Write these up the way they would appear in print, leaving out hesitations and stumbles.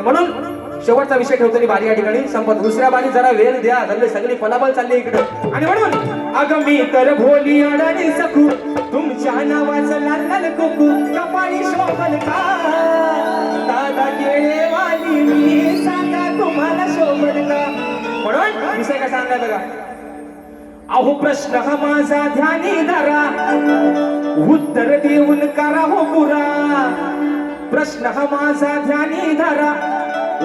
म्हणून शेवटचा विषय ठेवतो बारी या ठिकाणी संपत. दुसऱ्या बारी जरा वेळ द्या, झाले सगळी फलाबल चालली इकडे. आणि म्हणून अगं मी तर भोली अडाणी सखू, तुमच्या नावाचं लाल लाल कुकू, कपाळी शोभल का दादा केळेवाली, मी सांगा तुम्हाला शोभल का. म्हणून विषय कसा आणला बघा. अहो प्रश्न हा माझा ध्यानी धरा, उत्तर देऊन करा हो पुरा. प्रश्न हा माझा ध्यानी धरा,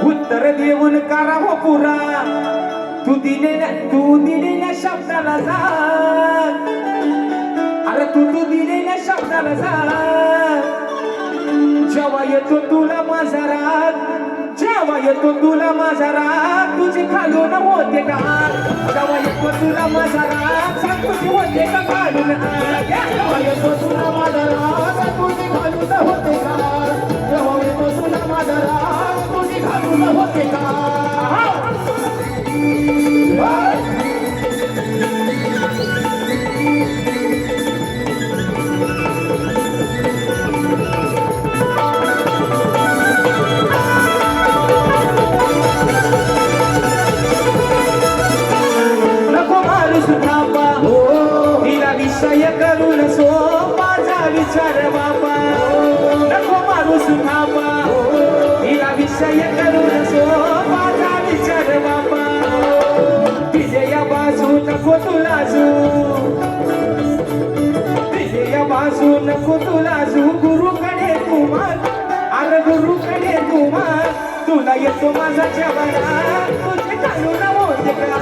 उत्तर देऊन करा हो पुरा. तू दिलेल्या शब्दाला जा, अरे तू दिलेल्या शब्दाला जा. जेव्हा येतो तुला माझा राग, जेव्हा येतो तुला माझा राग, तुझी खालून होते का. जेव्हा येतो तुला माझा राग, सांग तुझी होते का खालून. जेव्हा येतो तुला माझा राग, तुझी खालून होते का. जेव्हा येतो तुला माझा राग, तुझी खालून होते का. विषय करून सो माझा विचार बाबा. नको मारू सुधाबा, हिला विषय करून सो माझा विचार बाबा. विजया बाजू नको तुला जू, विजया बाजू नको तुला जू. गुरुकडे कुमार, अरे गुरुकडे कुमार, तुला येतो माझा जवाना, तुझे घालून होते का.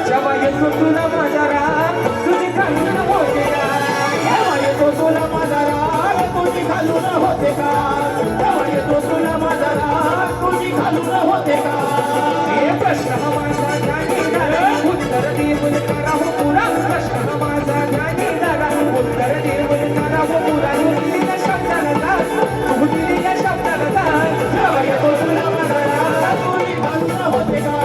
जेव्हा येतो तुला माझा राग, तुझे घालून होते का. जेव्हा येतो तुला माझा राग, तुझी घालून होते का. जेव्हा येतो तुला माझा राग, तुझी घालून होते का. हे प्रश्न हा माझा ध्यानी धरा, उत्तर देऊन करा हो पुरा. प्रश्न हा माझा ध्यानी धरा, उत्तर देऊन करा हो पुरा. दिलेल्या शब्दाला जा, तू दिलेल्या शब्दाला जा. जेव्हा येतो तुला माझा राग, तुझी घालून होते का.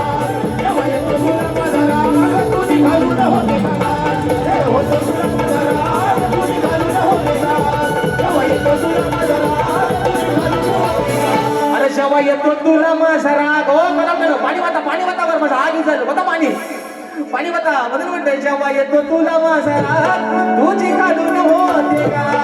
जेव्हा येतो तुला माझा राग, तुझी घालून होते का. होतो तुला माझा राग, तुझी घालून होते का. जेव्हा येतो तुला माझा राग, तुझी घालून होते का. अरे जेव्हा येतो तुला माझा राग, हो मला पाणी वाता, पाणी वाता वर माझा आगी झालं होता. पाणी पाणी वाता म्हणून म्हणतोय. जेव्हा येतो तुला माझा राग, तुझी घालून होते का.